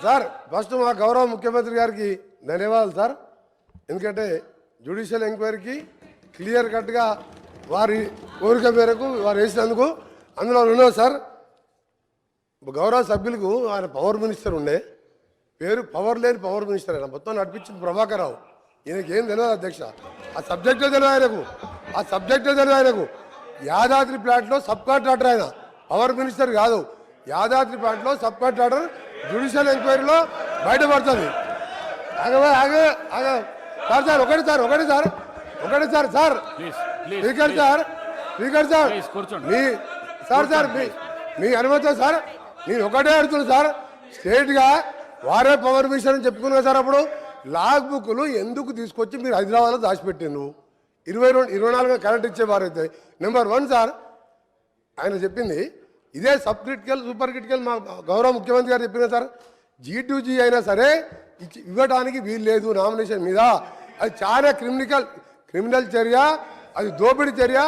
Sir first మా గౌరవ ముఖ్యమంత్రి గారికి ధన్యవాదాలు సార్. ఎందుకంటే జ్యుడిషియల్ ఎంక్వైరీకి క్లియర్ కట్గా వారి కోరిక మేరకు వారు వేసినందుకు అందులో ఉన్నది సార్. గౌరవ సభ్యులకు ఆయన పవర్ మినిస్టర్ ఉండే పేరు పవర్ లేని పవర్ మినిస్టర్ ఆయన మొత్తం నడిపించింది ప్రభాకర్ రావు. ఈయనకి ఏం తెలియదు అధ్యక్ష, ఆ సబ్జెక్టే తెలియదు ఆయనకు. యాదాద్రి ప్లాంట్లో సబ్ కాంట్రాక్టర్ ఆయన, పవర్ మినిస్టర్ కాదు. యాదాద్రి ప్లాంట్లో సబ్ కాంట్రాక్టర్ జ్యుడిషియల్ ఎంక్వైరీలో బయటపడుతుంది. మీ అనుమతి సార్, నేను ఒకటే అడుగుతున్నాను సార్. స్టేట్గా వారే పవర్ మినిస్టర్ అని చెప్పుకున్నారు సార్. అప్పుడు లాగ్ బుక్లు ఎందుకు తీసుకొచ్చి మీరు హైదరాబాద్లో దాచిపెట్టిండ్రు? 24 కరెంట్ ఇచ్చేవారు అయితే నెంబర్ 1 సార్. ఆయన చెప్పింది ఇదే సబ్ క్రిటికల్ సూపర్ క్రిటికల్ మా గౌరవ ముఖ్యమంత్రి గారు చెప్పిన సార్. G2G అయినా సరే ఇవ్వడానికి వీలు లేదు నామినేషన్ మీద. అది చాలా క్రిమినల్ చర్య, అది దోపిడీ చర్య.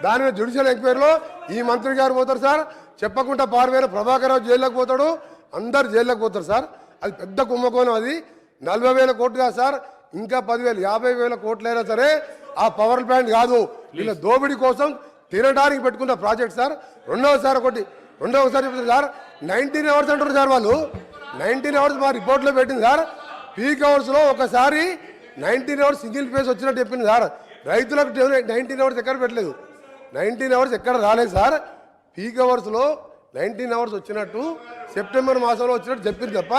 దాని మీద జ్యుడిషియల్ ఎంక్వైరీలో ఈ మంత్రి గారు పోతారు సార్. చెప్పకుండా పారిపోయిన ప్రభాకర్ రావు జైల్లోకి పోతాడు, అందరు జైల్లోకి పోతారు సార్. అది పెద్ద కుంభకోణం. అది 40,000 కోట్లు కాదు సార్, ఇంకా 10,000 50,000 కోట్లు అయినా సరే ఆ పవర్ ప్లాంట్ కాదు, వీళ్ళ దోపిడీ కోసం తినడానికి పెట్టుకున్న ప్రాజెక్ట్ సార్. రెండవసారి చెప్తుంది సార్. 19 అవర్స్ అంటారు సార్ వాళ్ళు. 19 అవర్స్ మా రిపోర్ట్లో పెట్టింది సార్. పీక్ అవర్స్లో ఒకసారి 19 అవర్స్ సింగిల్ ఫేజ్ వచ్చినట్టు చెప్పింది సార్. రైతులకు 19 అవర్స్ ఎక్కడ పెట్టలేదు, 19 అవర్స్ ఎక్కడ రాలేదు సార్. పీక్ అవర్స్లో 19 అవర్స్ వచ్చినట్టు సెప్టెంబర్ మాసంలో వచ్చినట్టు చెప్పింది తప్ప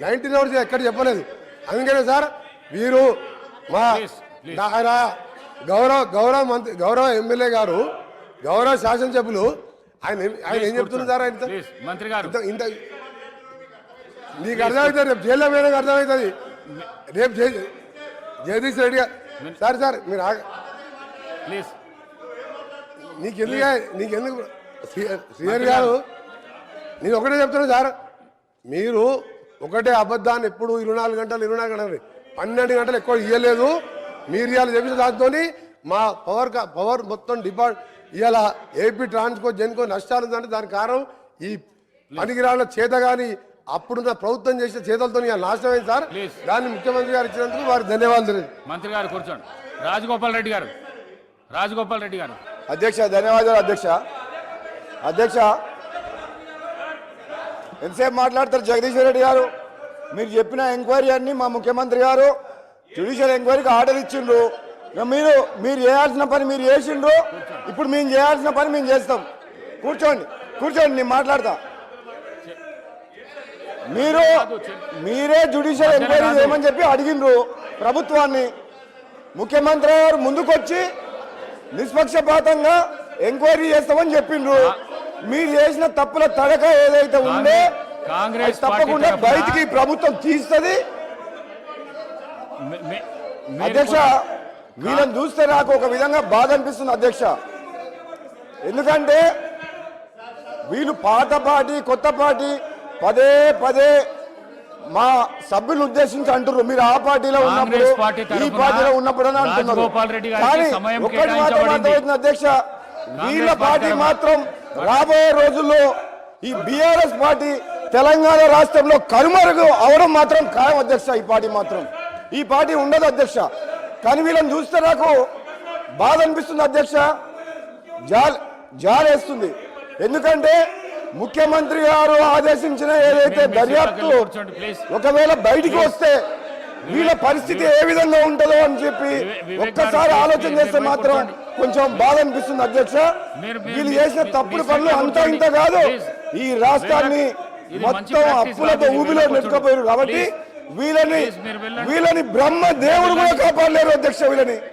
19 అవర్స్ ఎక్కడ చెప్పలేదు. అందుకనే సార్ వీరు మా ఆయన గౌరవ ఎమ్మెల్యే గారు, గౌరవ శాసనసభ్యులు ఆయన ఏం చెప్తున్నారు సార్? ఆయన మంత్రి గారు ఇంత నీకు అర్థమవుతుంది, రేపు జైల్లో పోయినాక అర్థమవుతుంది. రేపు జగదీష్ రెడ్డి గారు సార్ మీరు ప్లీజ్ నీకెందుకు శ్రీహరి గారు, నేను ఒకటే చెప్తున్నా సార్. మీరు ఒకటే అబద్ధాన్ని ఎప్పుడు 24 గంటలు 12 గంటలు ఎక్కువ ఇవ్వలేదు. మీరు ఇవాళ చెప్పిన దాంతో మా పవర్ మొత్తం ఇవాళ ఏపీ ట్రాన్స్కో జెన్కో నష్టాలు ఉందంటే దానికి కారణం ఈ పనికిరాళ్ళ చేత కానీ అప్పుడున్న ప్రభుత్వం చేసిన చేతలతో నాశనం అయింది సార్. దాన్ని ముఖ్యమంత్రి గారు ఇచ్చినందుకు వారికి ధన్యవాదాలు. మంత్రి గారు కూర్చోండి. రాజగోపాల్ రెడ్డి గారు. అధ్యక్ష ధన్యవాదాలు. అధ్యక్ష ఎంతసేపు మాట్లాడతారు జగదీశ్వర్ రెడ్డి గారు? మీరు చెప్పిన ఎంక్వైరీ అన్ని మా ముఖ్యమంత్రి గారు జ్యుడిషియల్ ఎంక్వైరీకి ఆర్డర్ ఇచ్చిండ్రు. మీరు చేయాల్సిన పని మీరు చేసిండ్రు. ఇప్పుడు మేము చేయాల్సిన పని మేము చేస్తాం. కూర్చోండి నేను మాట్లాడతా. మీరే జ్యుడిషియల్ ఎంక్వైరీ చేయమని చెప్పి అడిగిండ్రు ప్రభుత్వాన్ని. ముఖ్యమంత్రి గారు ముందుకొచ్చి నిష్పక్షపాతంగా ఎంక్వైరీ చేస్తామని చెప్పిండ్రు. మీరు చేసిన తప్పుల తడక ఏదైతే ఉందో తప్పకుండా బయటికి ప్రభుత్వం తీస్తుంది. అధ్యక్ష వీళ్ళని చూస్తే నాకు ఒక విధంగా బాధ అనిపిస్తుంది అధ్యక్ష. ఎందుకంటే వీళ్ళు పాత పార్టీ కొత్త పార్టీ పదే మా సభ్యులను ఉద్దేశించి అంటున్నారు మీరు ఆ పార్టీలో ఉన్నప్పుడు ఈ పార్టీలో ఉన్నప్పుడు అని అంటున్నారు. కానీ ఒక్కటి మాత్రం అర్థమవుతుంది అధ్యక్ష, వీళ్ళ పార్టీ మాత్రం రాబోయే రోజుల్లో ఈ బీఆర్ఎస్ పార్టీ తెలంగాణ రాష్ట్రంలో కనుమరుగు అవడం మాత్రం ఖాయం అధ్యక్ష. ఈ పార్టీ ఉండదు అధ్యక్ష. కానీ వీళ్ళని చూస్తే నాకు బాధ అనిపిస్తుంది అధ్యక్ష, జాలేస్తుంది. ఎందుకంటే ముఖ్యమంత్రి గారు ఆదేశించిన ఏదైతే దర్యాప్తు ఒకవేళ బయటికి వస్తే వీళ్ళ పరిస్థితి ఏ విధంగా ఉంటుందో అని చెప్పి ఒక్కసారి ఆలోచన చేస్తే మాత్రం కొంచెం బాధ అనిపిస్తుంది అధ్యక్ష. వీళ్ళు చేసిన తప్పుడు పనులు అంతా ఇంత కాదు, ఈ రాష్ట్రాన్ని మొత్తం అప్పులతో ఊబిలో నెట్టుకుపోయారు. కాబట్టి వీళ్ళని బ్రహ్మ దేవుడు కూడా కాపాడలేరు అధ్యక్ష వీళ్ళని.